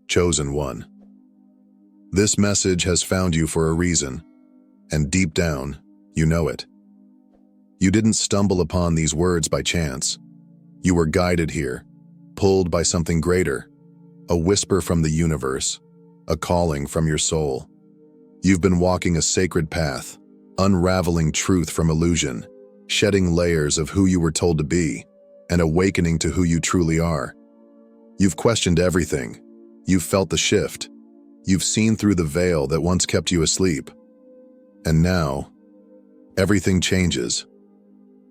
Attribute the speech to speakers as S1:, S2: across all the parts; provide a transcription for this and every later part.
S1: chosen one. This message has found you for a reason, and deep down, you know it. You didn't stumble upon these words by chance. You were guided here, pulled by something greater, a whisper from the universe, a calling from your soul. You've been walking a sacred path, unraveling truth from illusion, shedding layers of who you were told to be, and awakening to who you truly are. You've questioned everything. You've felt the shift. You've seen through the veil that once kept you asleep. And now, everything changes.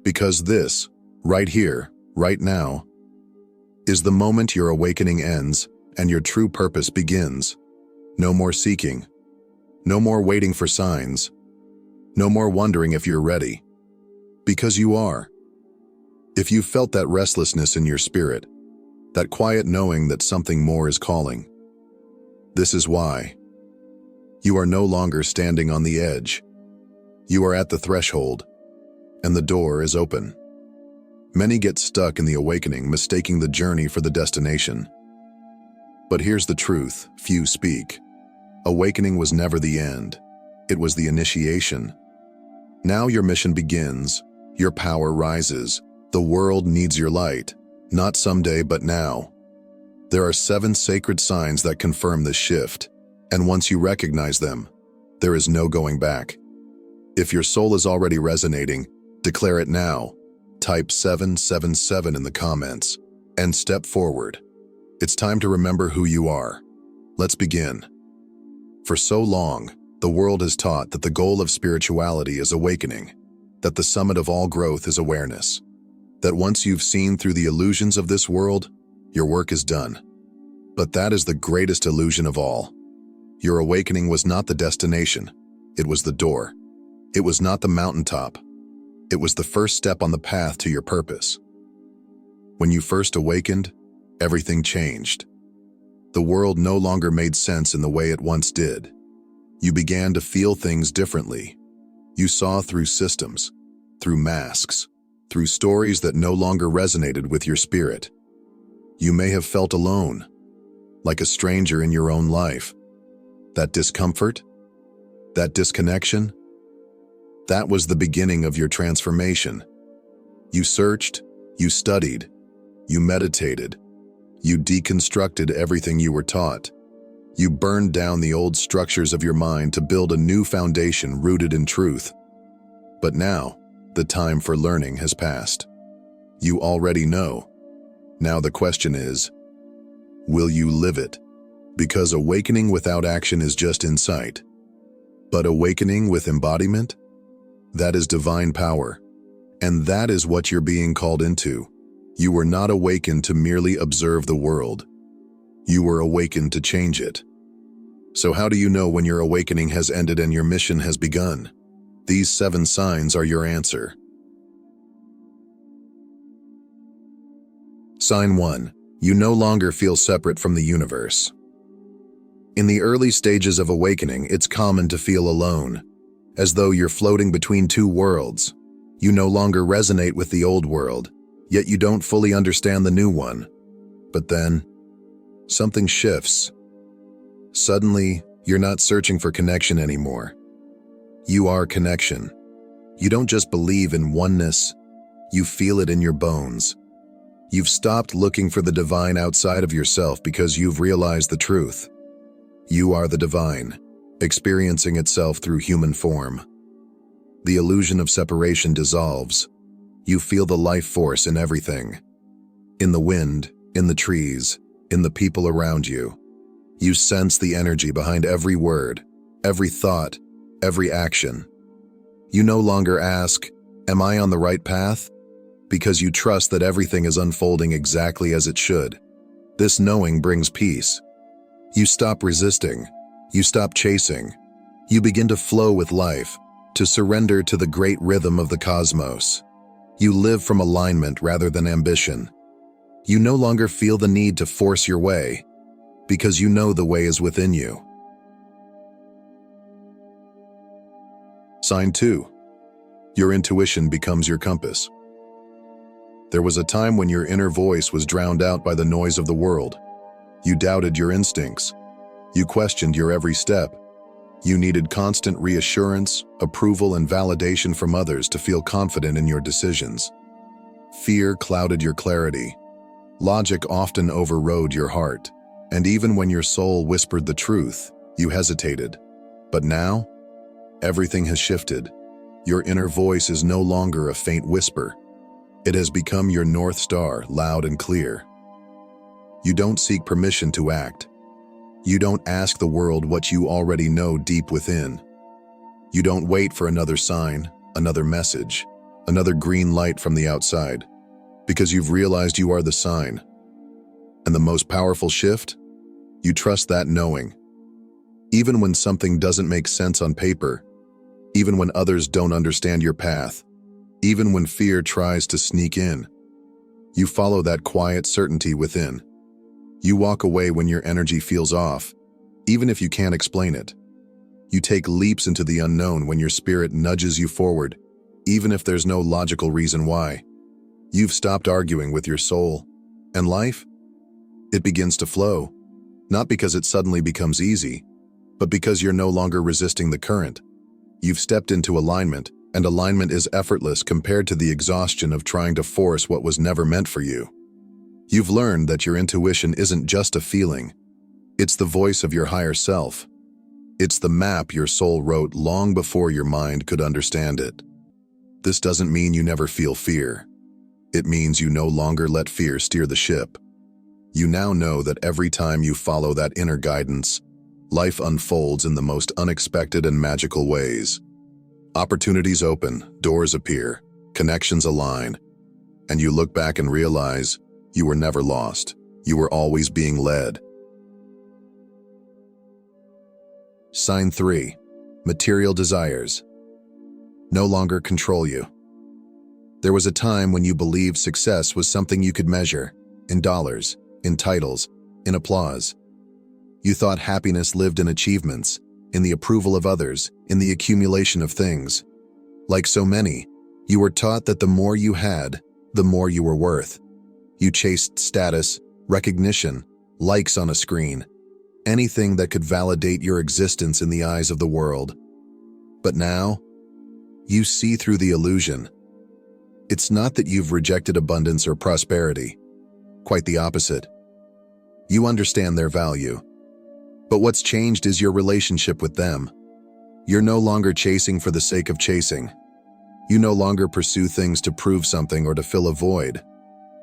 S1: Because this, right here, right now, is the moment your awakening ends and your true purpose begins. No more seeking. No more waiting for signs. No more wondering if you're ready. Because you are. If you felt that restlessness in your spirit, that quiet knowing that something more is calling, this is why. You are no longer standing on the edge. You are at the threshold, and the door is open. Many get stuck in the awakening, mistaking the journey for the destination. But here's the truth few speak. Awakening was never the end. It was the initiation. Now your mission begins. Your power rises. The world needs your light. Not someday, but now. There are 7 sacred signs that confirm this shift, and once you recognize them, there is no going back. If your soul is already resonating, declare it now. Type 777 in the comments, and step forward. It's time to remember who you are. Let's begin. For so long, the world has taught that the goal of spirituality is awakening, that the summit of all growth is awareness, that once you've seen through the illusions of this world, your work is done. But that is the greatest illusion of all. Your awakening was not the destination. It was the door. It was not the mountaintop. It was the first step on the path to your purpose. When you first awakened, everything changed. The world no longer made sense in the way it once did. You began to feel things differently. You saw through systems, through masks, through stories that no longer resonated with your spirit. You may have felt alone, like a stranger in your own life. That discomfort, that disconnection, that was the beginning of your transformation. You searched, you studied, you meditated, you deconstructed everything you were taught. You burned down the old structures of your mind to build a new foundation rooted in truth. But now, the time for learning has passed. You already know. Now the question is, will you live it? Because awakening without action is just insight. But awakening with embodiment? That is divine power. And that is what you're being called into. You were not awakened to merely observe the world. You were awakened to change it. So how do you know when your awakening has ended and your mission has begun? These 7 signs are your answer. Sign 1. You no longer feel separate from the universe. In the early stages of awakening, it's common to feel alone, as though you're floating between 2 worlds. You no longer resonate with the old world, yet you don't fully understand the new one. But then, something shifts. Suddenly, you're not searching for connection anymore. You are connection. You don't just believe in oneness, you feel it in your bones. You've stopped looking for the divine outside of yourself because you've realized the truth. You are the divine, experiencing itself through human form. The illusion of separation dissolves. You feel the life force in everything. In the wind, in the trees, in the people around you. You sense the energy behind every word, every thought, every action. You no longer ask, "Am I on the right path?" Because you trust that everything is unfolding exactly as it should. This knowing brings peace. You stop resisting. You stop chasing. You begin to flow with life, to surrender to the great rhythm of the cosmos. You live from alignment rather than ambition. You no longer feel the need to force your way, because you know the way is within you. Sign 2. Your intuition becomes your compass. There was a time when your inner voice was drowned out by the noise of the world. You doubted your instincts. You questioned your every step. You needed constant reassurance, approval, and validation from others to feel confident in your decisions. Fear clouded your clarity. Logic often overrode your heart. And even when your soul whispered the truth, you hesitated. But now, everything has shifted. Your inner voice is no longer a faint whisper. It has become your North Star, loud and clear. You don't seek permission to act. You don't ask the world what you already know deep within. You don't wait for another sign, another message, another green light from the outside, because you've realized you are the sign. And the most powerful shift? You trust that knowing. Even when something doesn't make sense on paper, even when others don't understand your path, even when fear tries to sneak in, you follow that quiet certainty within. You walk away when your energy feels off, even if you can't explain it. You take leaps into the unknown when your spirit nudges you forward, even if there's no logical reason why. You've stopped arguing with your soul, and life? It begins to flow, not because it suddenly becomes easy, but because you're no longer resisting the current. You've stepped into alignment, and alignment is effortless compared to the exhaustion of trying to force what was never meant for you. You've learned that your intuition isn't just a feeling. It's the voice of your higher self. It's the map your soul wrote long before your mind could understand it. This doesn't mean you never feel fear. It means you no longer let fear steer the ship. You now know that every time you follow that inner guidance, life unfolds in the most unexpected and magical ways. Opportunities open, doors appear, connections align, and you look back and realize you were never lost. You were always being led. Sign 3. Material desires no longer control you. There was a time when you believed success was something you could measure, in dollars, in titles, in applause. You thought happiness lived in achievements, in the approval of others, in the accumulation of things. Like so many, you were taught that the more you had, the more you were worth. You chased status, recognition, likes on a screen, anything that could validate your existence in the eyes of the world. But now, you see through the illusion. It's not that you've rejected abundance or prosperity. Quite the opposite. You understand their value. But what's changed is your relationship with them. You're no longer chasing for the sake of chasing. You no longer pursue things to prove something or to fill a void.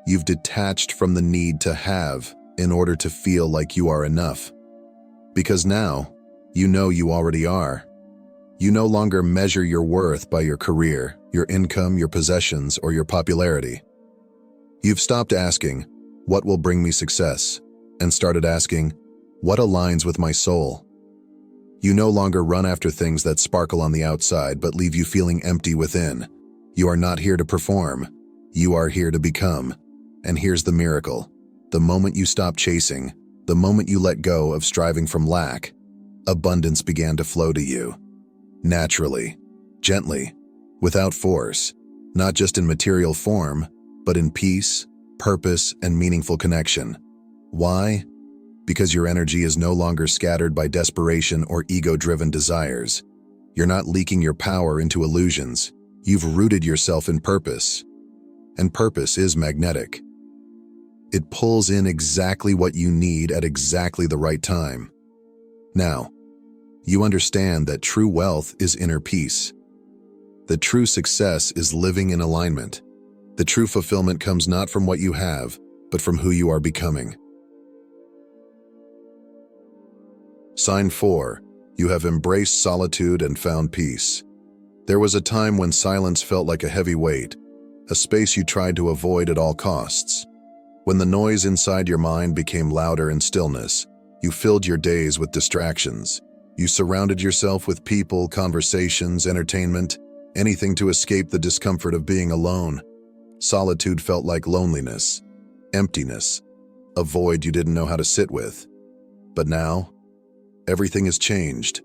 S1: You've detached from the need to have in order to feel like you are enough. Because now, you know you already are. You no longer measure your worth by your career, your income, your possessions, or your popularity. You've stopped asking, "What will bring me success?" and started asking, "What aligns with my soul?" You no longer run after things that sparkle on the outside but leave you feeling empty within. You are not here to perform. You are here to become. And here's the miracle. The moment you stop chasing, the moment you let go of striving from lack, abundance began to flow to you. Naturally, gently, without force, not just in material form, but in peace, purpose, and meaningful connection. Why? Because your energy is no longer scattered by desperation or ego-driven desires. You're not leaking your power into illusions. You've rooted yourself in purpose. And purpose is magnetic. It pulls in exactly what you need at exactly the right time. Now, you understand that true wealth is inner peace. The true success is living in alignment. The true fulfillment comes not from what you have, but from who you are becoming. Sign 4. You have embraced solitude and found peace. There was a time when silence felt like a heavy weight, a space you tried to avoid at all costs. When the noise inside your mind became louder in stillness, you filled your days with distractions. You surrounded yourself with people, conversations, entertainment, anything to escape the discomfort of being alone. Solitude felt like loneliness, emptiness, a void you didn't know how to sit with. But now, everything has changed.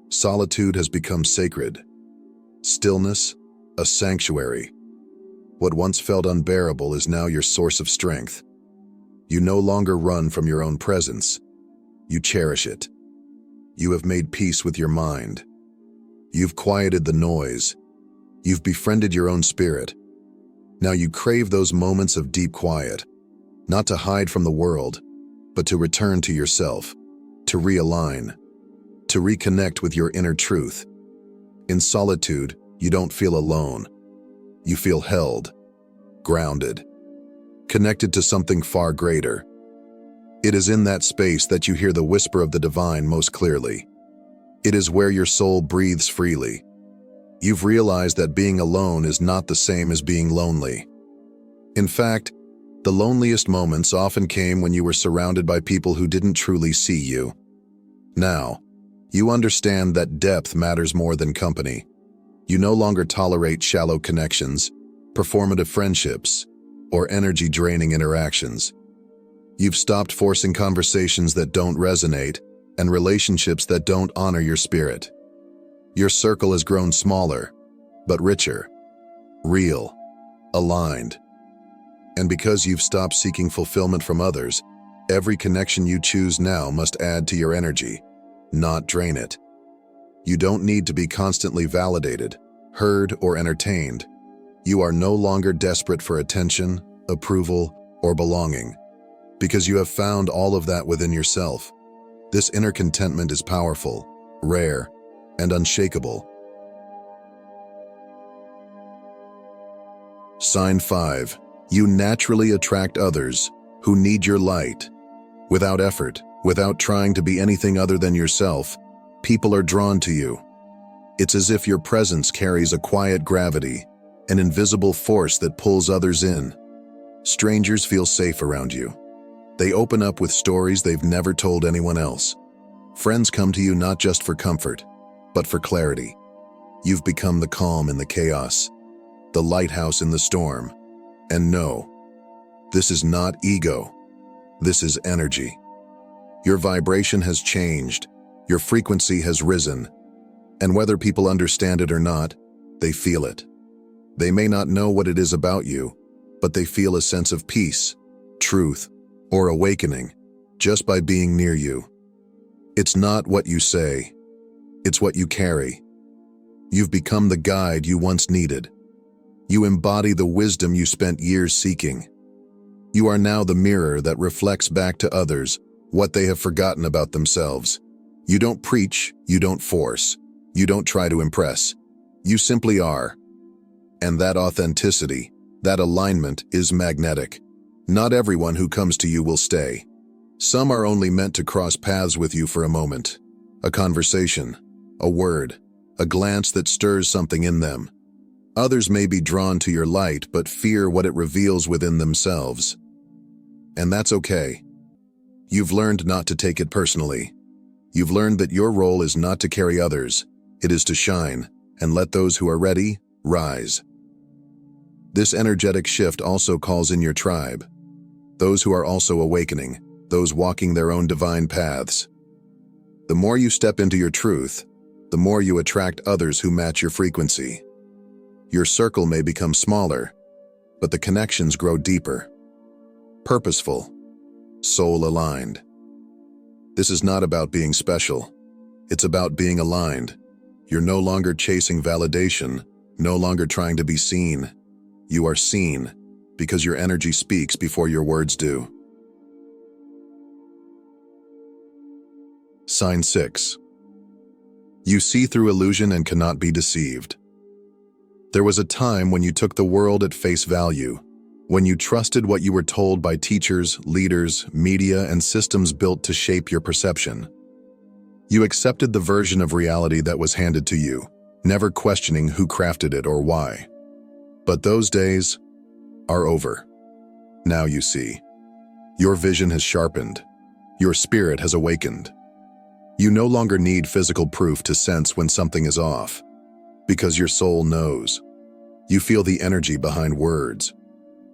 S1: Solitude has become sacred. Stillness, a sanctuary. What once felt unbearable is now your source of strength. You no longer run from your own presence. You cherish it. You have made peace with your mind. You've quieted the noise. You've befriended your own spirit. Now you crave those moments of deep quiet, not to hide from the world, but to return to yourself, to realign, to reconnect with your inner truth. In solitude, you don't feel alone. You feel held, grounded, connected to something far greater. It is in that space that you hear the whisper of the divine most clearly. It is where your soul breathes freely. You've realized that being alone is not the same as being lonely. In fact, the loneliest moments often came when you were surrounded by people who didn't truly see you. Now, you understand that depth matters more than company. You no longer tolerate shallow connections, performative friendships, or energy-draining interactions. You've stopped forcing conversations that don't resonate and relationships that don't honor your spirit. Your circle has grown smaller, but richer, real, aligned. And because you've stopped seeking fulfillment from others, every connection you choose now must add to your energy, not drain it. You don't need to be constantly validated, heard, or entertained. You are no longer desperate for attention, approval, or belonging, because you have found all of that within yourself. This inner contentment is powerful, rare, and unshakable. Sign 5. You naturally attract others who need your light. Without effort, without trying to be anything other than yourself, people are drawn to you. It's as if your presence carries a quiet gravity, an invisible force that pulls others in. Strangers feel safe around you. They open up with stories they've never told anyone else. Friends come to you not just for comfort, but for clarity. You've become the calm in the chaos, the lighthouse in the storm. And no, this is not ego. This is energy. Your vibration has changed. Your frequency has risen. And whether people understand it or not, they feel it. They may not know what it is about you, but they feel a sense of peace, truth, or awakening just by being near you. It's not what you say. It's what you carry. You've become the guide you once needed. You embody the wisdom you spent years seeking. You are now the mirror that reflects back to others what they have forgotten about themselves. You don't preach, you don't force, you don't try to impress. You simply are. And that authenticity, that alignment is magnetic. Not everyone who comes to you will stay. Some are only meant to cross paths with you for a moment. A conversation, a word, a glance that stirs something in them. Others may be drawn to your light but fear what it reveals within themselves. And that's okay. You've learned not to take it personally. You've learned that your role is not to carry others. It is to shine and let those who are ready rise. This energetic shift also calls in your tribe. Those who are also awakening, those walking their own divine paths. The more you step into your truth, the more you attract others who match your frequency. Your circle may become smaller, but the connections grow deeper. Purposeful, soul-aligned. This is not about being special. It's about being aligned. You're no longer chasing validation, no longer trying to be seen. You are seen because your energy speaks before your words do. Sign 6. You see through illusion and cannot be deceived. There was a time when you took the world at face value, when you trusted what you were told by teachers, leaders, media, and systems built to shape your perception. You accepted the version of reality that was handed to you, never questioning who crafted it or why. But those days are over. Now you see. Your vision has sharpened. Your spirit has awakened. You no longer need physical proof to sense when something is off, because your soul knows. You feel the energy behind words.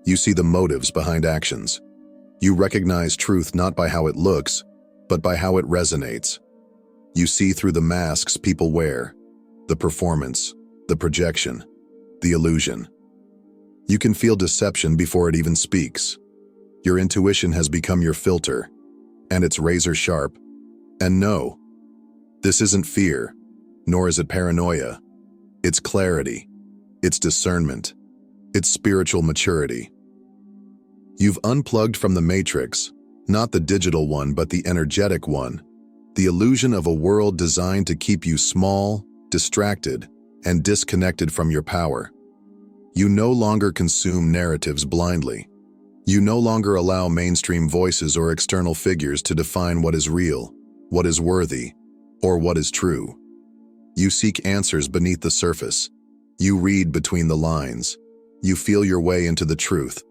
S1: You see the motives behind actions. You recognize truth not by how it looks, but by how it resonates. You see through the masks people wear, the performance, the projection, the illusion. You can feel deception before it even speaks. Your intuition has become your filter, and it's razor sharp. And no, this isn't fear, nor is it paranoia. It's clarity. It's discernment. It's spiritual maturity. You've unplugged from the matrix, not the digital one, but the energetic one, the illusion of a world designed to keep you small, distracted, and disconnected from your power. You no longer consume narratives blindly. You no longer allow mainstream voices or external figures to define what is real, what is worthy, or what is true. You seek answers beneath the surface. You read between the lines. You feel your way into the truth.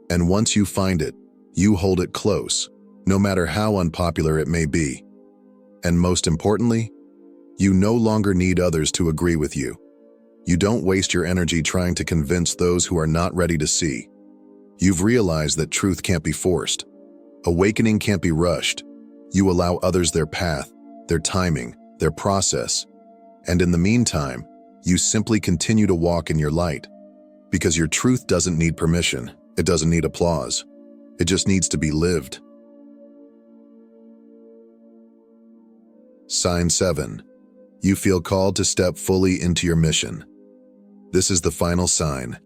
S1: And once you find it, you hold it close, no matter how unpopular it may be. And most importantly, you no longer need others to agree with you. You don't waste your energy trying to convince those who are not ready to see. You've realized that truth can't be forced. Awakening can't be rushed. You allow others their path, their timing, their process. And in the meantime, you simply continue to walk in your light. Because your truth doesn't need permission. It doesn't need applause. It just needs to be lived. Sign 7. You feel called to step fully into your mission. This is the final sign,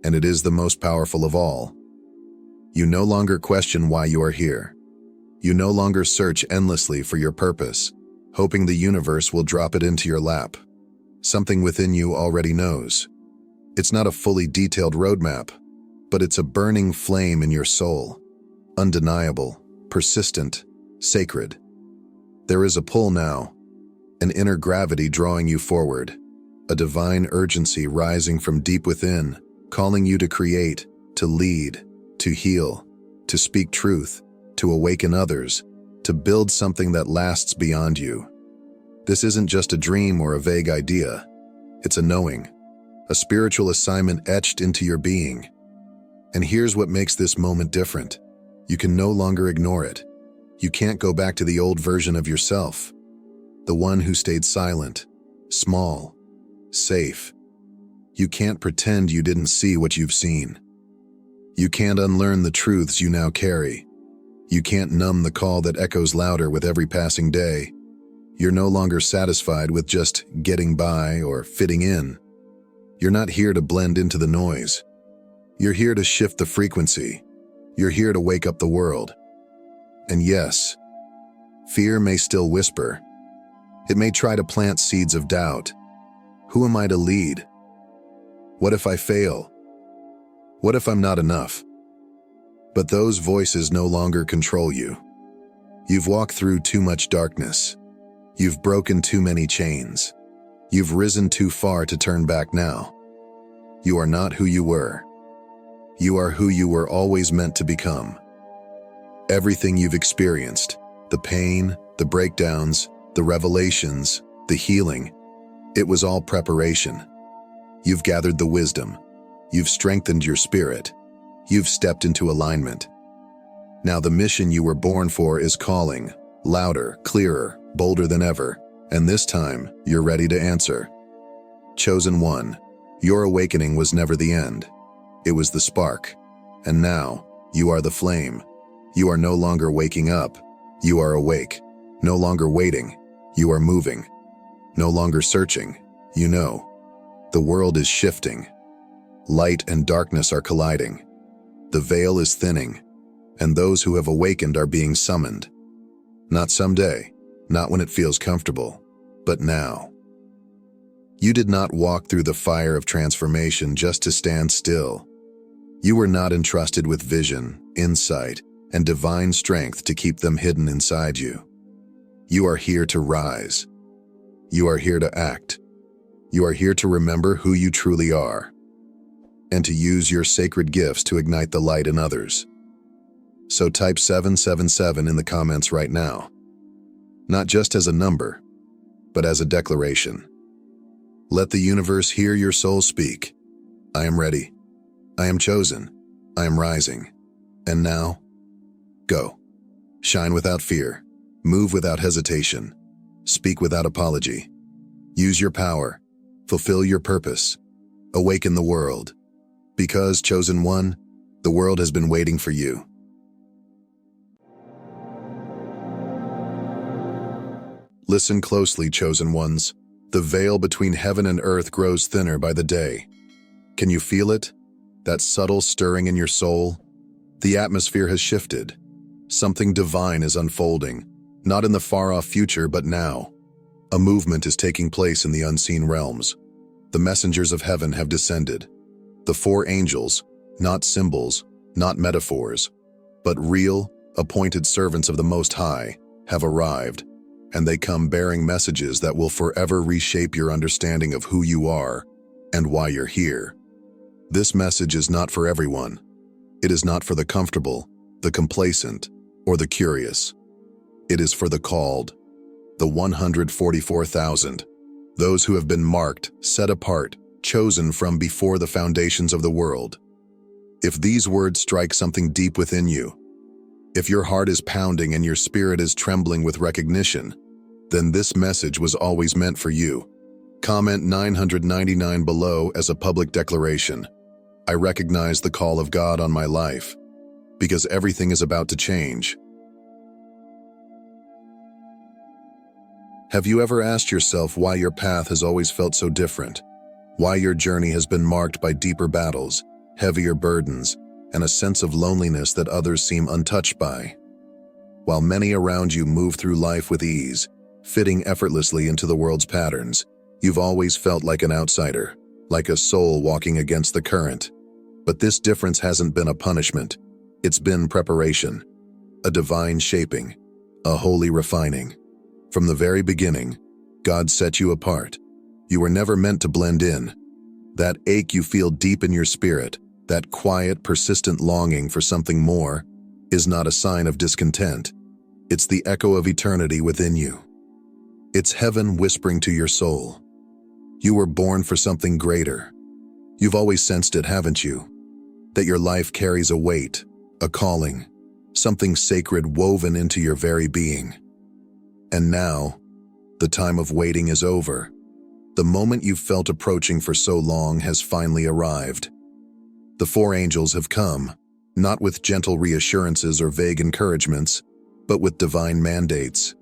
S1: and it is the most powerful of all. You no longer question why you are here. You no longer search endlessly for your purpose, hoping the universe will drop it into your lap. Something within you already knows. It's not a fully detailed roadmap, but it's a burning flame in your soul. Undeniable, persistent, sacred. There is a pull now, an inner gravity drawing you forward, a divine urgency rising from deep within, calling you to create, to lead, to heal, to speak truth, to awaken others, to build something that lasts beyond you. This isn't just a dream or a vague idea. It's a knowing, a spiritual assignment etched into your being. And here's what makes this moment different. You can no longer ignore it. You can't go back to the old version of yourself, the one who stayed silent, small, safe. You can't pretend you didn't see what you've seen. You can't unlearn the truths you now carry. You can't numb the call that echoes louder with every passing day. You're no longer satisfied with just getting by or fitting in. You're not here to blend into the noise. You're here to shift the frequency. You're here to wake up the world. And yes, fear may still whisper. It may try to plant seeds of doubt. Who am I to lead? What if I fail? What if I'm not enough? But those voices no longer control you. You've walked through too much darkness. You've broken too many chains. You've risen too far to turn back now. You are not who you were. You are who you were always meant to become. Everything you've experienced, the pain, the breakdowns, the revelations, the healing, it was all preparation. You've gathered the wisdom. You've strengthened your spirit. You've stepped into alignment. Now the mission you were born for is calling, louder, clearer, bolder than ever, and this time you're ready to answer. Chosen one, your awakening was never the end. It was the spark, and now you are the flame. You are no longer waking up. You are awake. No longer waiting. You are moving. No longer searching. You know. The world is shifting. Light and darkness are colliding. The veil is thinning, and those who have awakened are being summoned. Not someday, not when it feels comfortable, but now. You did not walk through the fire of transformation just to stand still. You were not entrusted with vision, insight, and divine strength to keep them hidden inside you. You are here to rise. You are here to act. You are here to remember who you truly are, and to use your sacred gifts to ignite the light in others. So type 777 in the comments right now. Not just as a number, but as a declaration. Let the universe hear your soul speak. I am ready. I am chosen. I am rising. And now, go. Shine without fear. Move without hesitation. Speak without apology. Use your power. Fulfill your purpose. Awaken the world. Because, chosen one, the The world has been waiting for you. Listen closely, chosen ones. The veil between heaven and earth grows thinner by the day. Can you feel it? That subtle stirring in your soul? The atmosphere has shifted. Something divine is unfolding, not in the far-off future, but now. A movement is taking place in the unseen realms. The messengers of heaven have descended. The four angels, not symbols, not metaphors, but real, appointed servants of the Most High, have arrived, and they come bearing messages that will forever reshape your understanding of who you are and why you're here. This message is not for everyone. It is not for the comfortable, the complacent, or the curious. It is for the called, the 144,000, those who have been marked, set apart, chosen from before the foundations of the world. If these words strike something deep within you, if your heart is pounding and your spirit is trembling with recognition, then this message was always meant for you. Comment 999 below as a public declaration. I recognize the call of God on my life, because everything is about to change. Have you ever asked yourself why your path has always felt so different? Why your journey has been marked by deeper battles, heavier burdens, and a sense of loneliness that others seem untouched by? While many around you move through life with ease, fitting effortlessly into the world's patterns, you've always felt like an outsider, like a soul walking against the current. But this difference hasn't been a punishment. It's been preparation, a divine shaping, a holy refining. From the very beginning, God set you apart. You were never meant to blend in. That ache you feel deep in your spirit, that quiet, persistent longing for something more, is not a sign of discontent. It's the echo of eternity within you. It's heaven whispering to your soul. You were born for something greater. You've always sensed it, haven't you? That your life carries a weight, a calling, something sacred woven into your very being. And now, the time of waiting is over. The moment you've felt approaching for so long has finally arrived. The four angels have come, not with gentle reassurances or vague encouragements, but with divine mandates.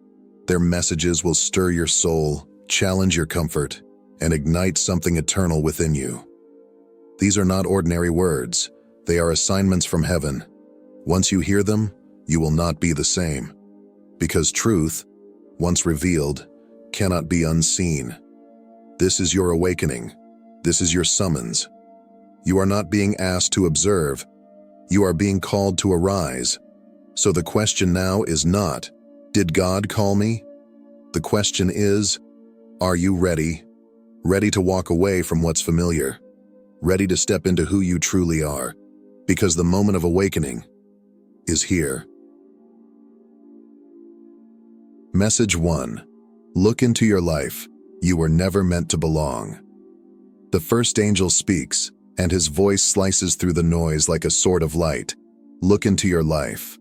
S1: Their messages will stir your soul, challenge your comfort, and ignite something eternal within you. These are not ordinary words. They are assignments from heaven. Once you hear them, you will not be the same. Because truth, once revealed, cannot be unseen. This is your awakening. This is your summons. You are not being asked to observe. You are being called to arise. So the question now is not, did God call me? The question is, are you ready? Ready to walk away from what's familiar. Ready to step into who you truly are. Because the moment of awakening is here. Message 1. Look into your life. You were never meant to belong. The first angel speaks, and his voice slices through the noise like a sword of light. Look into your life.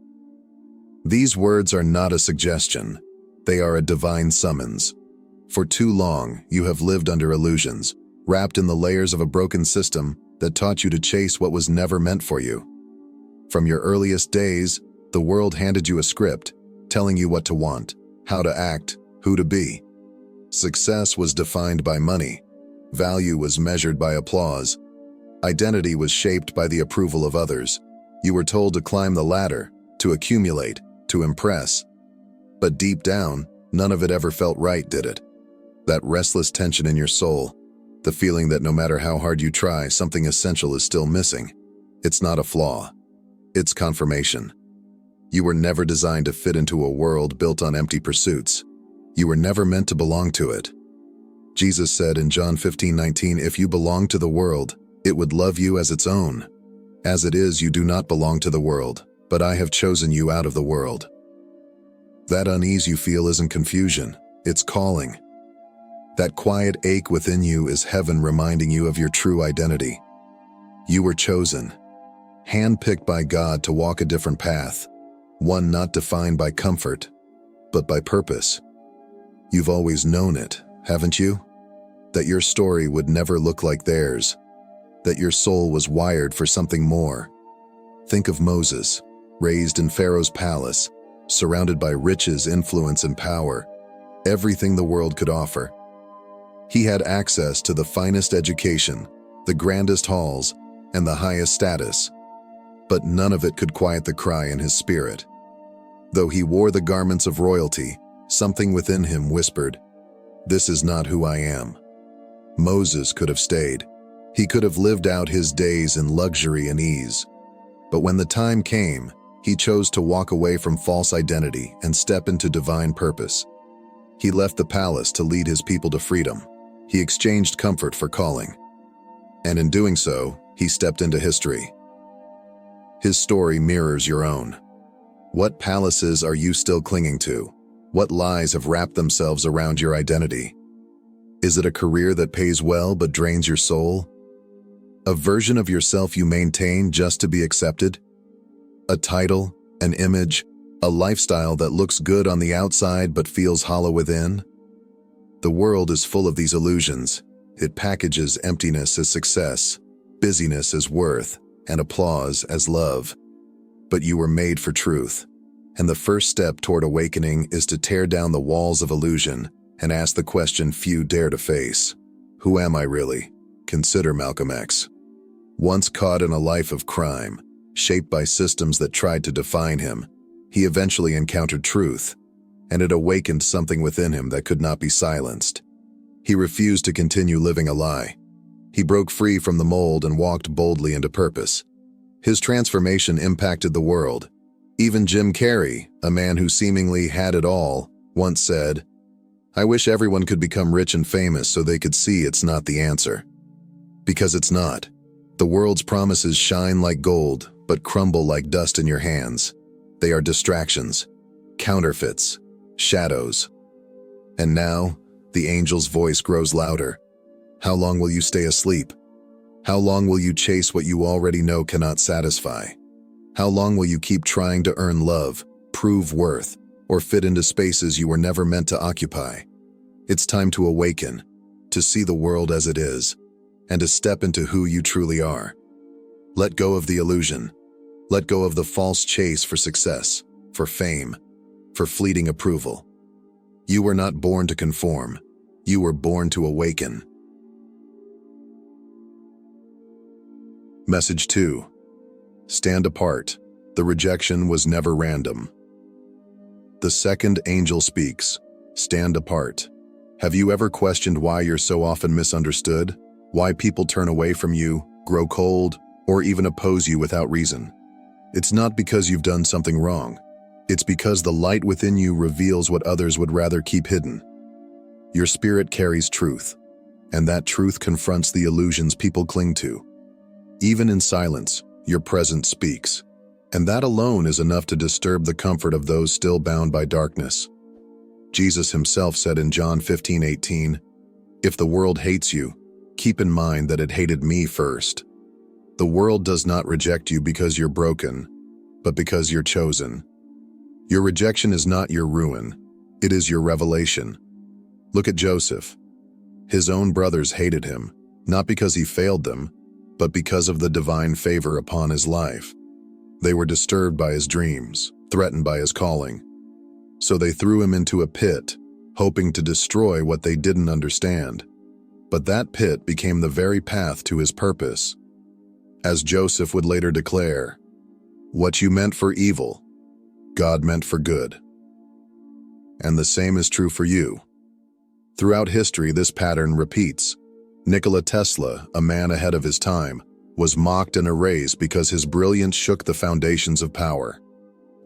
S1: These words are not a suggestion. They are a divine summons. For too long, you have lived under illusions, wrapped in the layers of a broken system that taught you to chase what was never meant for you. From your earliest days, the world handed you a script, telling you what to want, how to act, who to be. Success was defined by money. Value was measured by applause. Identity was shaped by the approval of others. You were told to climb the ladder, to accumulate, to impress. But deep down, none of it ever felt right, did it? That restless tension in your soul, the feeling that no matter how hard you try, something essential is still missing. It's not a flaw. It's confirmation. You were never designed to fit into a world built on empty pursuits. You were never meant to belong to it. Jesus said in John 15:19, "If you belong to the world, it would love you as its own. As it is, you do not belong to the world, but I have chosen you out of the world." That unease you feel isn't confusion, it's calling. That quiet ache within you is heaven reminding you of your true identity. You were chosen, handpicked by God to walk a different path, one not defined by comfort, but by purpose. You've always known it, haven't you? That your story would never look like theirs, that your soul was wired for something more. Think of Moses, raised in Pharaoh's palace, surrounded by riches, influence, and power, everything the world could offer. He had access to the finest education, the grandest halls, and the highest status, but none of it could quiet the cry in his spirit. Though he wore the garments of royalty, something within him whispered, "This is not who I am." Moses could have stayed. He could have lived out his days in luxury and ease. But when the time came, he chose to walk away from false identity and step into divine purpose. He left the palace to lead his people to freedom. He exchanged comfort for calling. And in doing so, he stepped into history. His story mirrors your own. What palaces are you still clinging to? What lies have wrapped themselves around your identity? Is it a career that pays well but drains your soul? A version of yourself you maintain just to be accepted? A title, an image, a lifestyle that looks good on the outside but feels hollow within? The world is full of these illusions. It packages emptiness as success, busyness as worth, and applause as love. But you were made for truth, and the first step toward awakening is to tear down the walls of illusion and ask the question few dare to face. Who am I really? Consider Malcolm X. Once caught in a life of crime, shaped by systems that tried to define him, he eventually encountered truth, and it awakened something within him that could not be silenced. He refused to continue living a lie. He broke free from the mold and walked boldly into purpose. His transformation impacted the world. Even Jim Carrey, a man who seemingly had it all, once said, "I wish everyone could become rich and famous so they could see it's not the answer." Because it's not. The world's promises shine like gold, but crumble like dust in your hands. They are distractions, counterfeits, shadows. And now, the angel's voice grows louder. How long will you stay asleep? How long will you chase what you already know cannot satisfy? How long will you keep trying to earn love, prove worth, or fit into spaces you were never meant to occupy? It's time to awaken, to see the world as it is, and to step into who you truly are. Let go of the illusion. Let go of the false chase for success, for fame, for fleeting approval. You were not born to conform. You were born to awaken. Message 2. Stand apart. The rejection was never random. The second angel speaks. Stand apart. Have you ever questioned why you're so often misunderstood? Why people turn away from you, grow cold, or even oppose you without reason? It's not because you've done something wrong. It's because the light within you reveals what others would rather keep hidden. Your spirit carries truth, and that truth confronts the illusions people cling to. Even in silence, your presence speaks, and that alone is enough to disturb the comfort of those still bound by darkness. Jesus himself said in John 15:18, "If the world hates you, keep in mind that it hated me first." The world does not reject you because you're broken, but because you're chosen. Your rejection is not your ruin, it is your revelation. Look at Joseph. His own brothers hated him, not because he failed them, but because of the divine favor upon his life. They were disturbed by his dreams, threatened by his calling. So they threw him into a pit, hoping to destroy what they didn't understand. But that pit became the very path to his purpose. As Joseph would later declare, "What you meant for evil, God meant for good." And the same is true for you. Throughout history, this pattern repeats. Nikola Tesla, a man ahead of his time, was mocked and erased because his brilliance shook the foundations of power.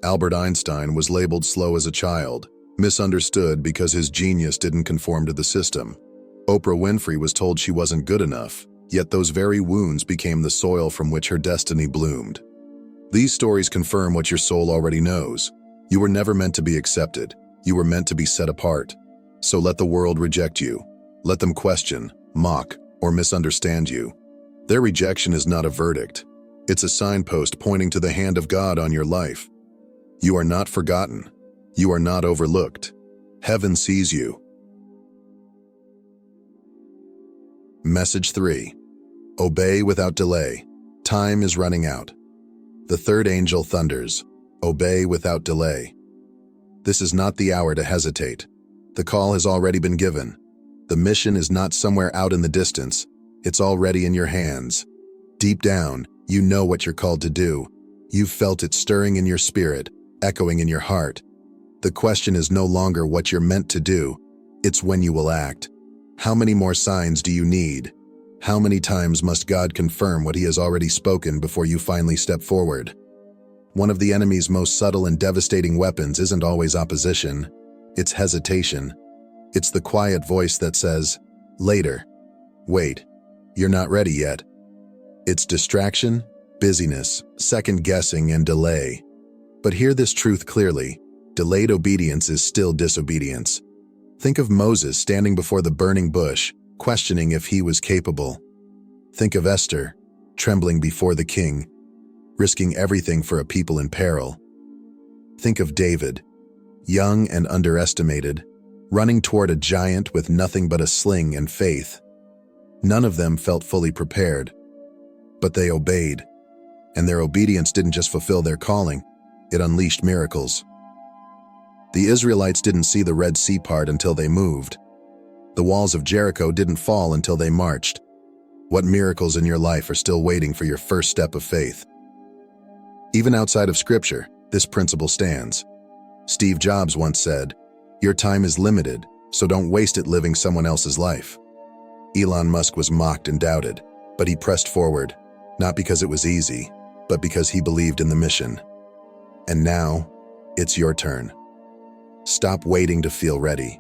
S1: Albert Einstein was labeled slow as a child, misunderstood because his genius didn't conform to the system. Oprah Winfrey was told she wasn't good enough, yet those very wounds became the soil from which her destiny bloomed. These stories confirm what your soul already knows. You were never meant to be accepted. You were meant to be set apart. So let the world reject you. Let them question, mock, or misunderstand you. Their rejection is not a verdict. It's a signpost pointing to the hand of God on your life. You are not forgotten. You are not overlooked. Heaven sees you. Message 3. Obey without delay. Time is running out. The third angel thunders, "Obey without delay." This is not the hour to hesitate. The call has already been given. The mission is not somewhere out in the distance. It's already in your hands. Deep down, you know what you're called to do. You've felt it stirring in your spirit, echoing in your heart. The question is no longer what you're meant to do. It's when you will act. How many more signs do you need? How many times must God confirm what He has already spoken before you finally step forward? One of the enemy's most subtle and devastating weapons isn't always opposition. It's hesitation. It's the quiet voice that says, "Later. Wait. You're not ready yet." It's distraction, busyness, second-guessing, and delay. But hear this truth clearly. Delayed obedience is still disobedience. Think of Moses standing before the burning bush, questioning if he was capable. Think of Esther, trembling before the king, risking everything for a people in peril. Think of David, young and underestimated, running toward a giant with nothing but a sling and faith. None of them felt fully prepared, but they obeyed. And their obedience didn't just fulfill their calling, it unleashed miracles. The Israelites didn't see the Red Sea part until they moved. The walls of Jericho didn't fall until they marched. What miracles in your life are still waiting for your first step of faith? Even outside of Scripture, this principle stands. Steve Jobs once said, "Your time is limited, so don't waste it living someone else's life." Elon Musk was mocked and doubted, but he pressed forward, not because it was easy, but because he believed in the mission. And now, it's your turn. Stop waiting to feel ready.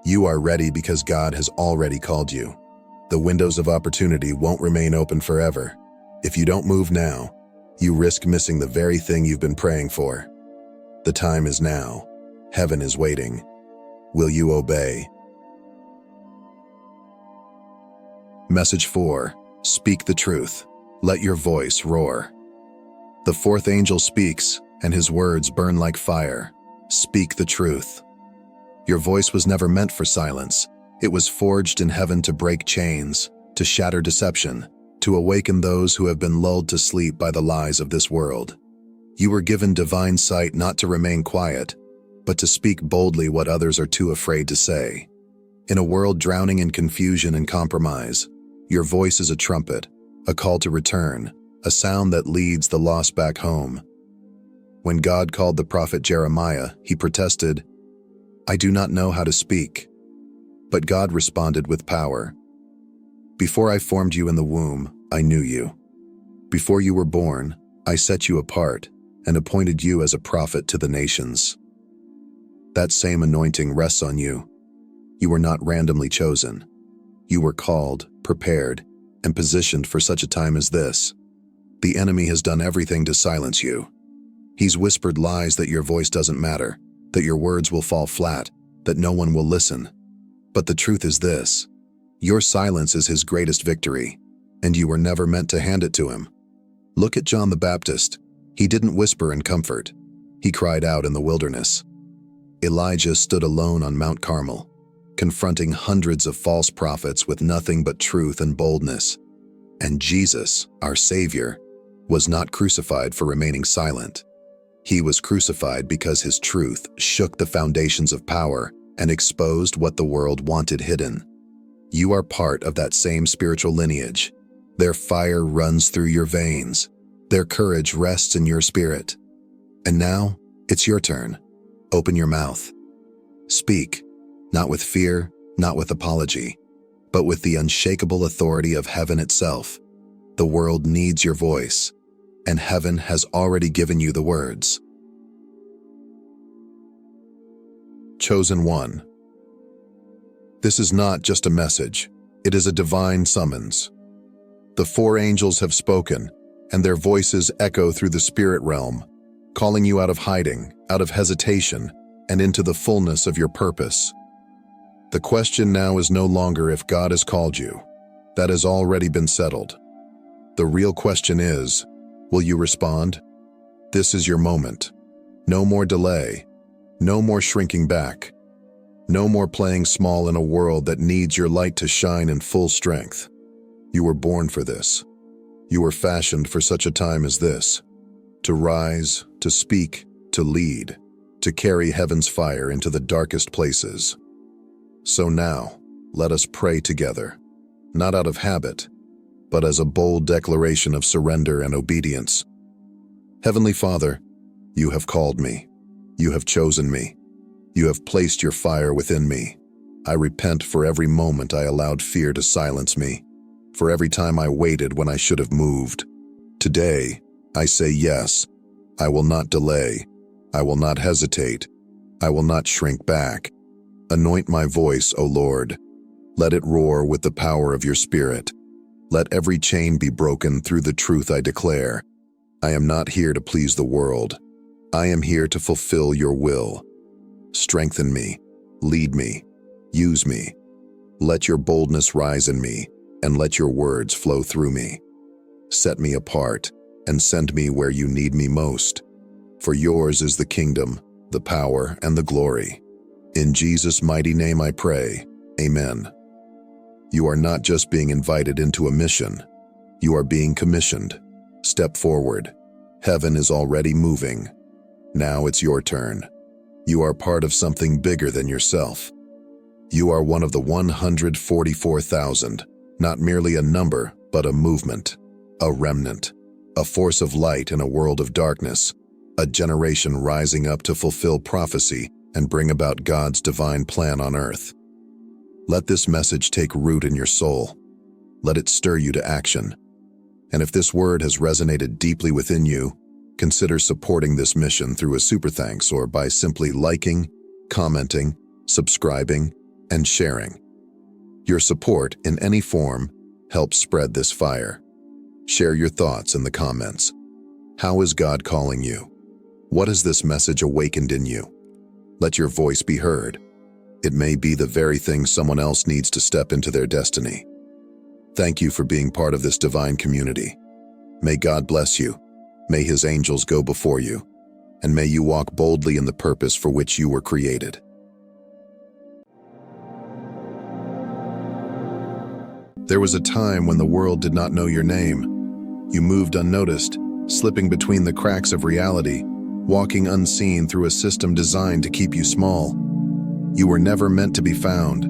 S1: You are ready because God has already called you. The windows of opportunity won't remain open forever. If you don't move now, you risk missing the very thing you've been praying for. The time is now. Heaven is waiting. Will you obey? Message 4. Speak the truth. Let your voice roar. The fourth angel speaks, and his words burn like fire. Speak the truth. Your voice was never meant for silence. It was forged in heaven to break chains, to shatter deception, to awaken those who have been lulled to sleep by the lies of this world. You were given divine sight not to remain quiet, but to speak boldly what others are too afraid to say. In a world drowning in confusion and compromise, your voice is a trumpet, a call to return, a sound that leads the lost back home. When God called the prophet Jeremiah, he protested, "I do not know how to speak." But God responded with power. "Before I formed you in the womb, I knew you. Before you were born, I set you apart and appointed you as a prophet to the nations." That same anointing rests on you. You were not randomly chosen. You were called, prepared, and positioned for such a time as this. The enemy has done everything to silence you. He's whispered lies that your voice doesn't matter, that your words will fall flat, that no one will listen. But the truth is this: your silence is his greatest victory, and you were never meant to hand it to him. Look at John the Baptist. He didn't whisper in comfort. He cried out in the wilderness. Elijah stood alone on Mount Carmel, confronting hundreds of false prophets with nothing but truth and boldness. And Jesus, our Savior, was not crucified for remaining silent. He was crucified because his truth shook the foundations of power and exposed what the world wanted hidden. You are part of that same spiritual lineage. Their fire runs through your veins. Their courage rests in your spirit. And now, it's your turn. Open your mouth. Speak, not with fear, not with apology, but with the unshakable authority of heaven itself. The world needs your voice, and heaven has already given you the words. Chosen one. This is not just a message. It is a divine summons. The four angels have spoken, and their voices echo through the spirit realm, calling you out of hiding, out of hesitation, and into the fullness of your purpose. The question now is no longer if God has called you. That has already been settled. The real question is, will you respond? This is your moment. No more delay. No more shrinking back. No more playing small in a world that needs your light to shine in full strength. You were born for this. You were fashioned for such a time as this. to rise, to speak, to lead, to carry heaven's fire into the darkest places. So now, let us pray together, not out of habit, but as a bold declaration of surrender and obedience. Heavenly Father, you have called me. You have chosen me. You have placed your fire within me. I repent for every moment I allowed fear to silence me, for every time I waited when I should have moved. Today, I say yes. I will not delay. I will not hesitate. I will not shrink back. Anoint my voice, O Lord. Let it roar with the power of your Spirit. Let every chain be broken through the truth I declare. I am not here to please the world. I am here to fulfill your will. Strengthen me, lead me, use me. Let your boldness rise in me, and let your words flow through me. Set me apart, and send me where you need me most. For yours is the kingdom, the power, and the glory. In Jesus' mighty name I pray, Amen. You are not just being invited into a mission. You are being commissioned. Step forward. Heaven is already moving. Now it's your turn. You are part of something bigger than yourself. You are one of the 144,000, not merely a number, but a movement, a remnant, a force of light in a world of darkness, a generation rising up to fulfill prophecy and bring about God's divine plan on earth. Let this message take root in your soul. Let it stir you to action. And if this word has resonated deeply within you, consider supporting this mission through a super thanks or by simply liking, commenting, subscribing, and sharing. Your support in any form helps spread this fire. Share your thoughts in the comments. How is God calling you? What has this message awakened in you? Let your voice be heard. It may be the very thing someone else needs to step into their destiny. Thank you for being part of this divine community. May God bless you. May His angels go before you, and may you walk boldly in the purpose for which you were created. There was a time when the world did not know your name. You moved unnoticed, slipping between the cracks of reality, walking unseen through a system designed to keep you small. You were never meant to be found.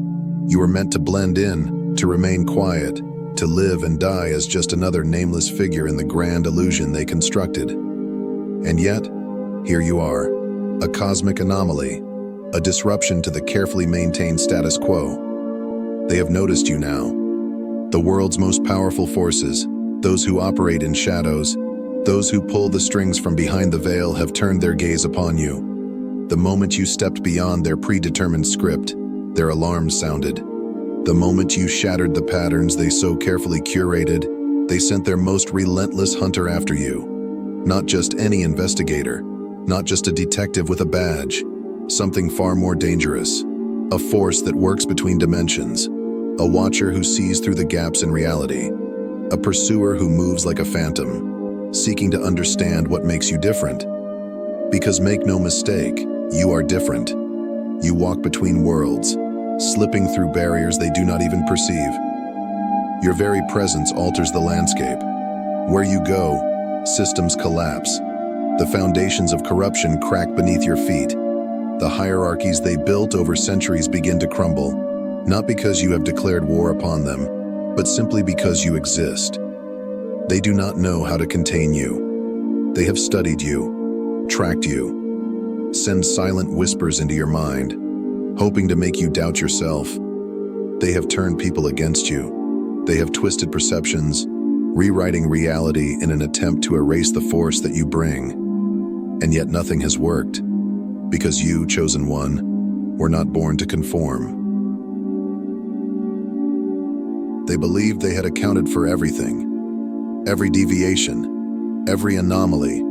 S1: You were meant to blend in, to remain quiet, to live and die as just another nameless figure in the grand illusion they constructed. And yet, here you are, a cosmic anomaly, a disruption to the carefully maintained status quo. They have noticed you now. The world's most powerful forces, those who operate in shadows, those who pull the strings from behind the veil have turned their gaze upon you. The moment you stepped beyond their predetermined script, their alarms sounded. The moment you shattered the patterns they so carefully curated, they sent their most relentless hunter after you. Not just any investigator, not just a detective with a badge, something far more dangerous, a force that works between dimensions, a watcher who sees through the gaps in reality, a pursuer who moves like a phantom, seeking to understand what makes you different. Because make no mistake, you are different. You walk between worlds, slipping through barriers they do not even perceive. Your very presence alters the landscape. Where you go, systems collapse. The foundations of corruption crack beneath your feet. The hierarchies they built over centuries begin to crumble, not because you have declared war upon them, but simply because you exist. They do not know how to contain you. They have studied you, tracked you, send silent whispers into your mind, hoping to make you doubt yourself. They have turned people against you. They have twisted perceptions, rewriting reality in an attempt to erase the force that you bring. And yet nothing has worked, because you, chosen one, were not born to conform. They believed they had accounted for everything, every deviation, every anomaly,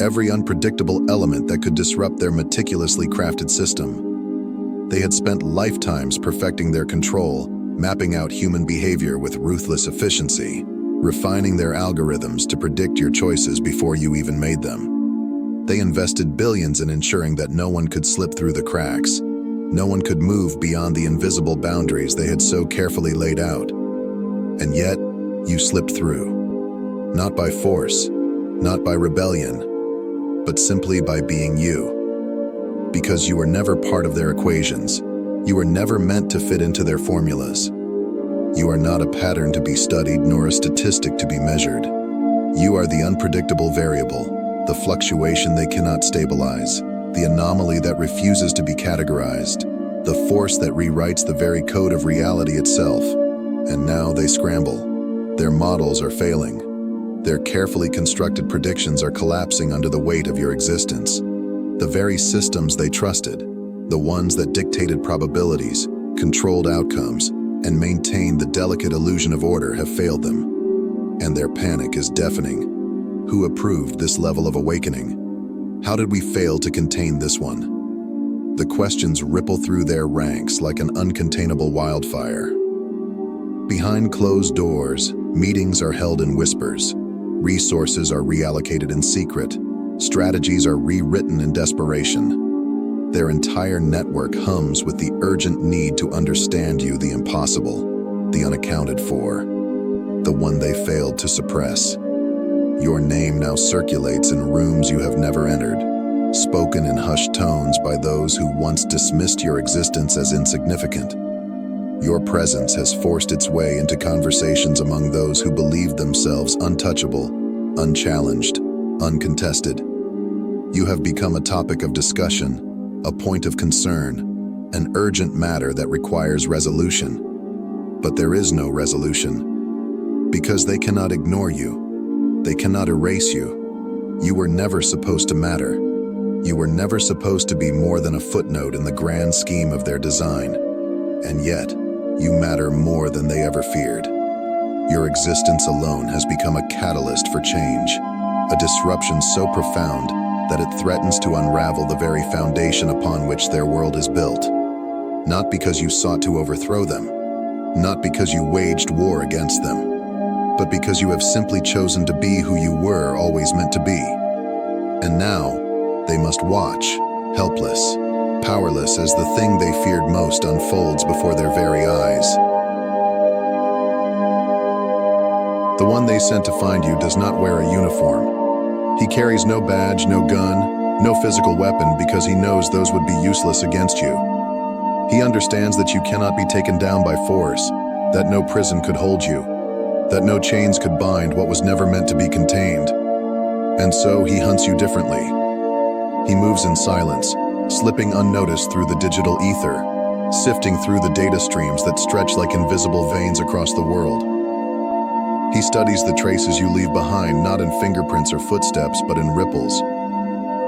S1: every unpredictable element that could disrupt their meticulously crafted system. They had spent lifetimes perfecting their control, mapping out human behavior with ruthless efficiency, refining their algorithms to predict your choices before you even made them. They invested billions in ensuring that no one could slip through the cracks. No one could move beyond the invisible boundaries they had so carefully laid out. And yet, you slipped through. Not by force, not by rebellion, but simply by being you. Because you were never part of their equations. You were never meant to fit into their formulas. You are not a pattern to be studied nor a statistic to be measured. You are the unpredictable variable, the fluctuation they cannot stabilize, the anomaly that refuses to be categorized, the force that rewrites the very code of reality itself. And now they scramble. Their models are failing. Their carefully constructed predictions are collapsing under the weight of your existence. The very systems they trusted, the ones that dictated probabilities, controlled outcomes, and maintained the delicate illusion of order have failed them. And their panic is deafening. Who approved this level of awakening? How did we fail to contain this one? The questions ripple through their ranks like an uncontainable wildfire. Behind closed doors, meetings are held in whispers. Resources are reallocated in secret. Strategies are rewritten in desperation. Their entire network hums with the urgent need to understand you, the impossible, the unaccounted for, the one they failed to suppress. Your name now circulates in rooms you have never entered, spoken in hushed tones by those who once dismissed your existence as insignificant. Your presence has forced its way into conversations among those who believed themselves untouchable, unchallenged, uncontested. You have become a topic of discussion, a point of concern, an urgent matter that requires resolution. But there is no resolution, because they cannot ignore you. They cannot erase you. You were never supposed to matter. You were never supposed to be more than a footnote in the grand scheme of their design. And yet, you matter more than they ever feared. Your existence alone has become a catalyst for change, a disruption so profound that it threatens to unravel the very foundation upon which their world is built. Not because you sought to overthrow them, not because you waged war against them, but because you have simply chosen to be who you were always meant to be. And now, they must watch, helpless, powerless as the thing they feared most unfolds before their very eyes. The one they sent to find you does not wear a uniform. He carries no badge, no gun, no physical weapon because he knows those would be useless against you. He understands that you cannot be taken down by force, that no prison could hold you, that no chains could bind what was never meant to be contained. And so he hunts you differently. He moves in silence, slipping unnoticed through the digital ether, sifting through the data streams that stretch like invisible veins across the world. He studies the traces you leave behind, not in fingerprints or footsteps, but in ripples.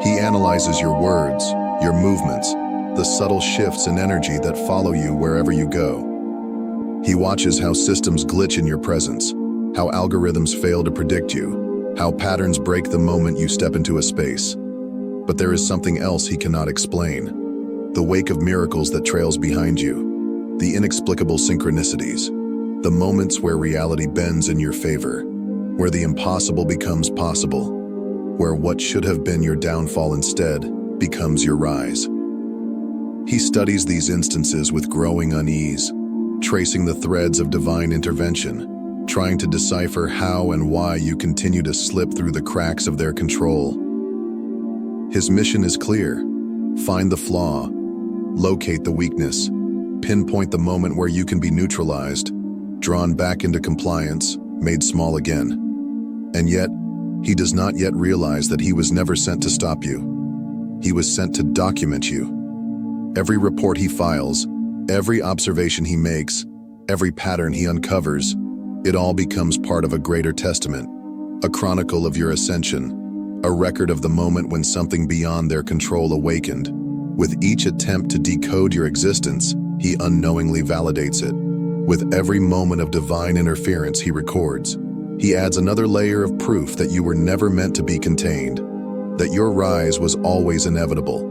S1: He analyzes your words, your movements, the subtle shifts in energy that follow you wherever you go. He watches how systems glitch in your presence, how algorithms fail to predict you, how patterns break the moment you step into a space. But there is something else he cannot explain. The wake of miracles that trails behind you, the inexplicable synchronicities, the moments where reality bends in your favor, where the impossible becomes possible, where what should have been your downfall instead becomes your rise. He studies these instances with growing unease, tracing the threads of divine intervention, trying to decipher how and why you continue to slip through the cracks of their control. His mission is clear: find the flaw, locate the weakness, pinpoint the moment where you can be neutralized, drawn back into compliance, made small again. And yet, he does not yet realize that he was never sent to stop you. He was sent to document you. Every report he files, every observation he makes, every pattern he uncovers, it all becomes part of a greater testament, a chronicle of your ascension, a record of the moment when something beyond their control awakened. With each attempt to decode your existence, he unknowingly validates it. With every moment of divine interference he records, he adds another layer of proof that you were never meant to be contained, that your rise was always inevitable.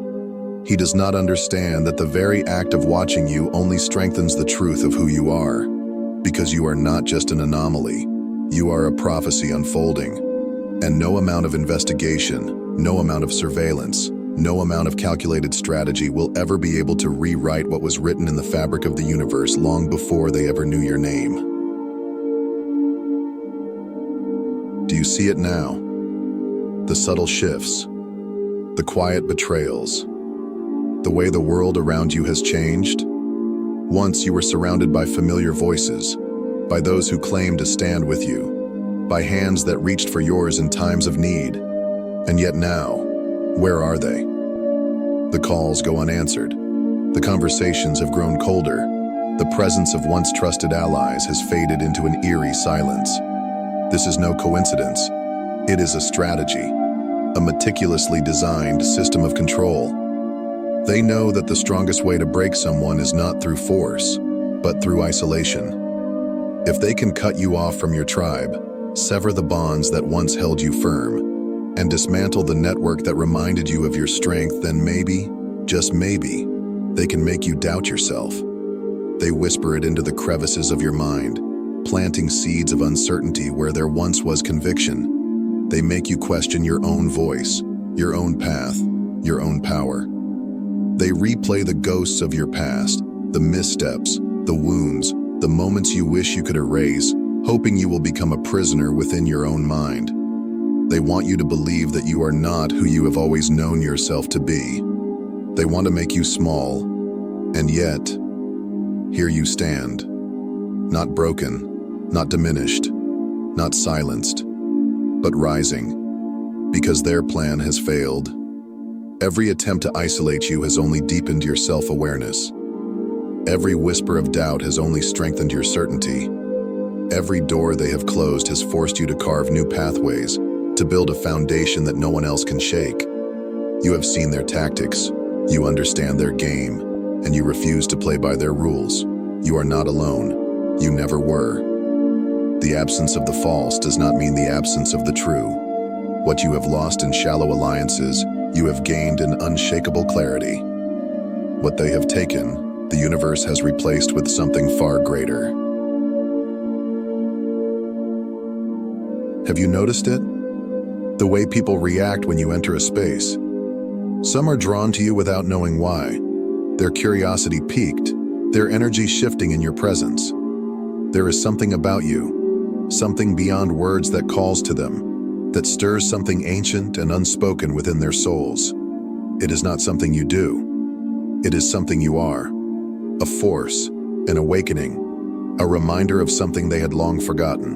S1: He does not understand that the very act of watching you only strengthens the truth of who you are, because you are not just an anomaly, you are a prophecy unfolding. And no amount of investigation, no amount of surveillance, no amount of calculated strategy will ever be able to rewrite what was written in the fabric of the universe long before they ever knew your name. Do you see it now? The subtle shifts, the quiet betrayals, the way the world around you has changed. Once you were surrounded by familiar voices, by those who claimed to stand with you, by hands that reached for yours in times of need. And yet now, where are they? The calls go unanswered. The conversations have grown colder. The presence of once trusted allies has faded into an eerie silence. This is no coincidence. It is a strategy, a meticulously designed system of control. They know that the strongest way to break someone is not through force, but through isolation. If they can cut you off from your tribe, sever the bonds that once held you firm, and dismantle the network that reminded you of your strength, then maybe, just maybe, they can make you doubt yourself. They whisper it into the crevices of your mind, planting seeds of uncertainty where there once was conviction. They make you question your own voice, your own path, your own power. They replay the ghosts of your past, the missteps, the wounds, the moments you wish you could erase, hoping you will become a prisoner within your own mind. They want you to believe that you are not who you have always known yourself to be. They want to make you small, and yet, here you stand. Not broken, not diminished, not silenced, but rising, because their plan has failed. Every attempt to isolate you has only deepened your self-awareness. Every whisper of doubt has only strengthened your certainty. Every door they have closed has forced you to carve new pathways, to build a foundation that no one else can shake. You have seen their tactics, you understand their game, and you refuse to play by their rules. You are not alone. You never were. The absence of the false does not mean the absence of the true. What you have lost in shallow alliances, you have gained in unshakable clarity. What they have taken, the universe has replaced with something far greater. Have you noticed it? The way people react when you enter a space. Some are drawn to you without knowing why. Their curiosity piqued, their energy shifting in your presence. There is something about you, something beyond words that calls to them, that stirs something ancient and unspoken within their souls. It is not something you do. It is something you are. A force, an awakening, a reminder of something they had long forgotten.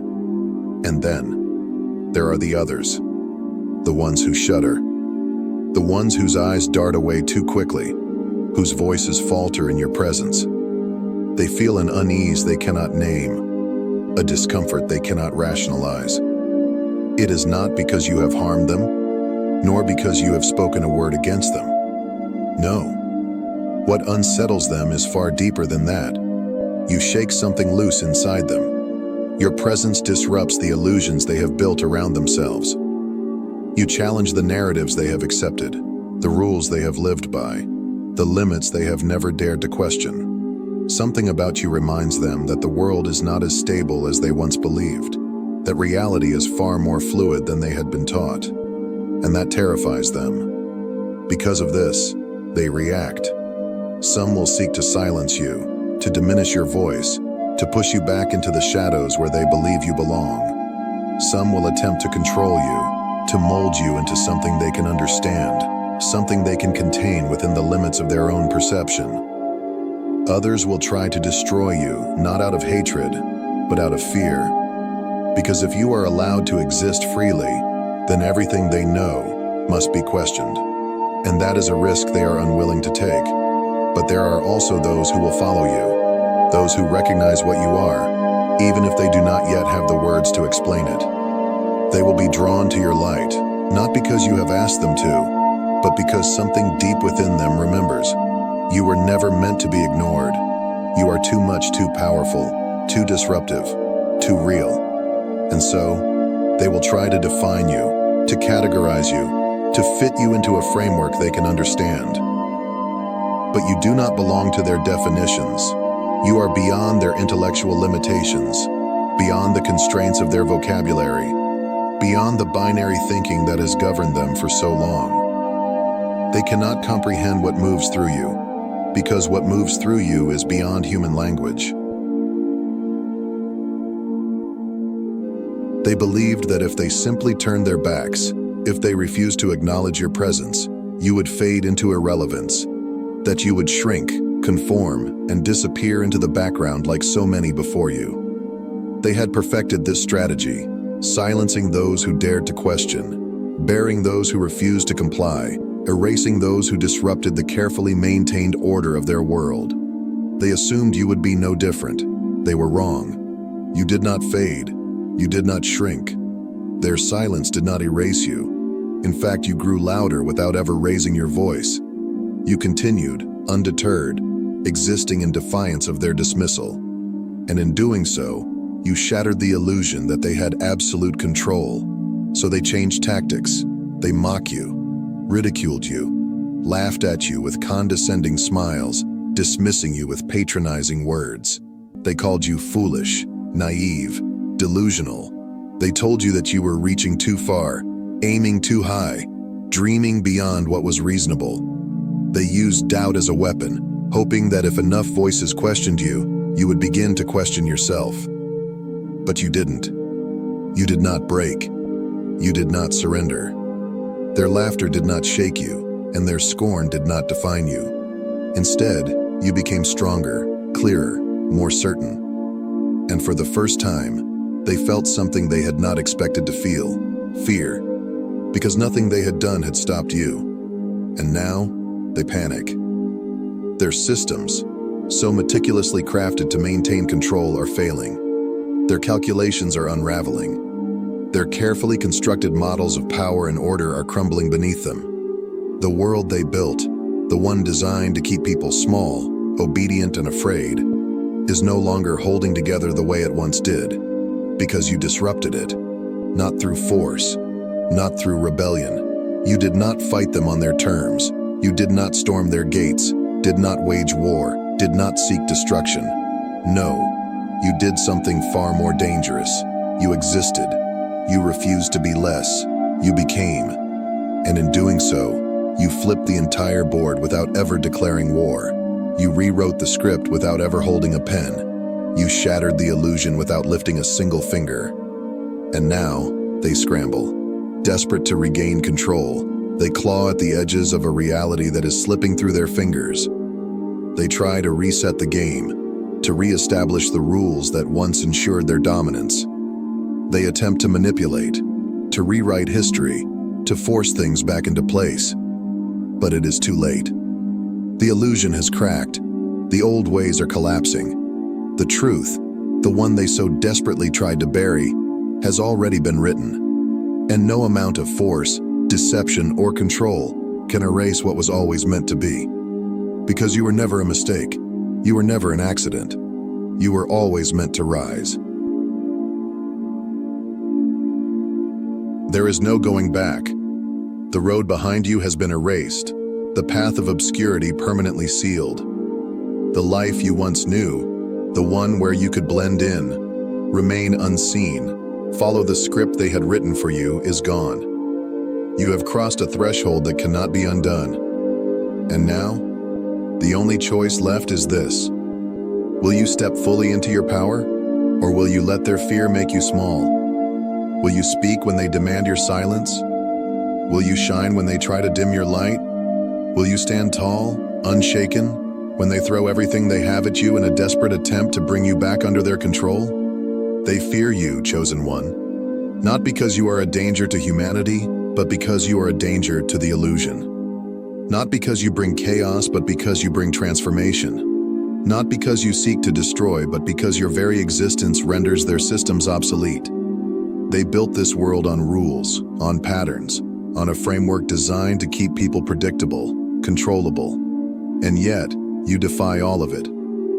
S1: And then, there are the others. The ones who shudder. The ones whose eyes dart away too quickly, whose voices falter in your presence. They feel an unease they cannot name, a discomfort they cannot rationalize. It is not because you have harmed them, nor because you have spoken a word against them. No. What unsettles them is far deeper than that. You shake something loose inside them. Your presence disrupts the illusions they have built around themselves. You challenge the narratives they have accepted, the rules they have lived by, the limits they have never dared to question. Something about you reminds them that the world is not as stable as they once believed, that reality is far more fluid than they had been taught, and that terrifies them. Because of this, they react. Some will seek to silence you, to diminish your voice, to push you back into the shadows where they believe you belong. Some will attempt to control you, to mold you into something they can understand, something they can contain within the limits of their own perception. Others will try to destroy you, not out of hatred, but out of fear. Because if you are allowed to exist freely, then everything they know must be questioned. And that is a risk they are unwilling to take. But there are also those who will follow you, those who recognize what you are, even if they do not yet have the words to explain it. They will be drawn to your light, not because you have asked them to, but because something deep within them remembers. You were never meant to be ignored. You are too much, too powerful, too disruptive, too real. And so, they will try to define you, to categorize you, to fit you into a framework they can understand. But you do not belong to their definitions. You are beyond their intellectual limitations, beyond the constraints of their vocabulary, beyond the binary thinking that has governed them for so long. They cannot comprehend what moves through you, because what moves through you is beyond human language. They believed that if they simply turned their backs, if they refused to acknowledge your presence, you would fade into irrelevance, that you would shrink, conform, and disappear into the background like so many before you. They had perfected this strategy, silencing those who dared to question, burying those who refused to comply, erasing those who disrupted the carefully maintained order of their world. They assumed you would be no different. They were wrong. You did not fade. You did not shrink. Their silence did not erase you. In fact, you grew louder without ever raising your voice. You continued, undeterred, existing in defiance of their dismissal. And in doing so, you shattered the illusion that they had absolute control. So they changed tactics. They mocked you, ridiculed you, laughed at you with condescending smiles, dismissing you with patronizing words. They called you foolish, naive, delusional. They told you that you were reaching too far, aiming too high, dreaming beyond what was reasonable. They used doubt as a weapon, hoping that if enough voices questioned you, you would begin to question yourself. But you didn't. You did not break. You did not surrender. Their laughter did not shake you, and their scorn did not define you. Instead, you became stronger, clearer, more certain. And for the first time, they felt something they had not expected to feel, fear, because nothing they had done had stopped you. And now, they panic. Their systems, so meticulously crafted to maintain control, are failing. Their calculations are unraveling. Their carefully constructed models of power and order are crumbling beneath them. The world they built, the one designed to keep people small, obedient, and afraid, is no longer holding together the way it once did, because you disrupted it, not through force, not through rebellion. You did not fight them on their terms. You did not storm their gates, did not wage war, did not seek destruction. No, you did something far more dangerous. You existed. You refused to be less. You became. And in doing so, you flipped the entire board without ever declaring war. You rewrote the script without ever holding a pen. You shattered the illusion without lifting a single finger. And now, they scramble. Desperate to regain control, they claw at the edges of a reality that is slipping through their fingers. They try to reset the game, to re-establish the rules that once ensured their dominance. They attempt to manipulate, to rewrite history, to force things back into place. But it is too late. The illusion has cracked. The old ways are collapsing. The truth, the one they so desperately tried to bury, has already been written. And no amount of force, deception, or control can erase what was always meant to be. Because you were never a mistake. You were never an accident. You were always meant to rise. There is no going back. The road behind you has been erased, the path of obscurity permanently sealed. The life you once knew, the one where you could blend in, remain unseen, follow the script they had written for you, is gone. You have crossed a threshold that cannot be undone. And now, the only choice left is this. Will you step fully into your power, or will you let their fear make you small? Will you speak when they demand your silence? Will you shine when they try to dim your light? Will you stand tall, unshaken, when they throw everything they have at you in a desperate attempt to bring you back under their control? They fear you, chosen one, not because you are a danger to humanity, but because you are a danger to the illusion. Not because you bring chaos, but because you bring transformation. Not because you seek to destroy, but because your very existence renders their systems obsolete. They built this world on rules, on patterns, on a framework designed to keep people predictable, controllable. And yet, you defy all of it.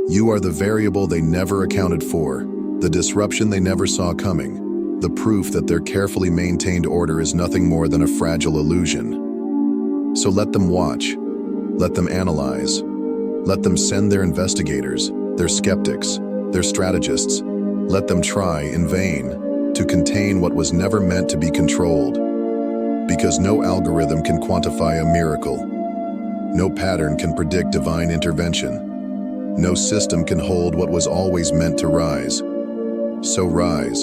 S1: You are the variable they never accounted for, the disruption they never saw coming, the proof that their carefully maintained order is nothing more than a fragile illusion. So let them watch, let them analyze, let them send their investigators, their skeptics, their strategists, let them try in vain to contain what was never meant to be controlled. Because no algorithm can quantify a miracle. No pattern can predict divine intervention. No system can hold what was always meant to rise. So rise,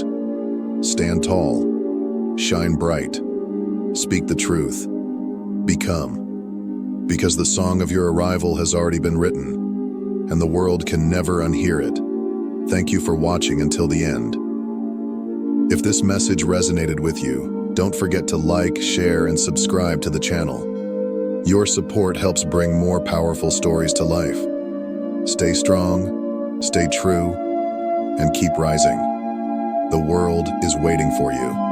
S1: stand tall, shine bright, speak the truth, become. because the song of your arrival has already been written, and the world can never unhear it. Thank you for watching until the end. If this message resonated with you, don't forget to like, share, and subscribe to the channel. Your support helps bring more powerful stories to life. Stay strong, stay true, and keep rising. The world is waiting for you.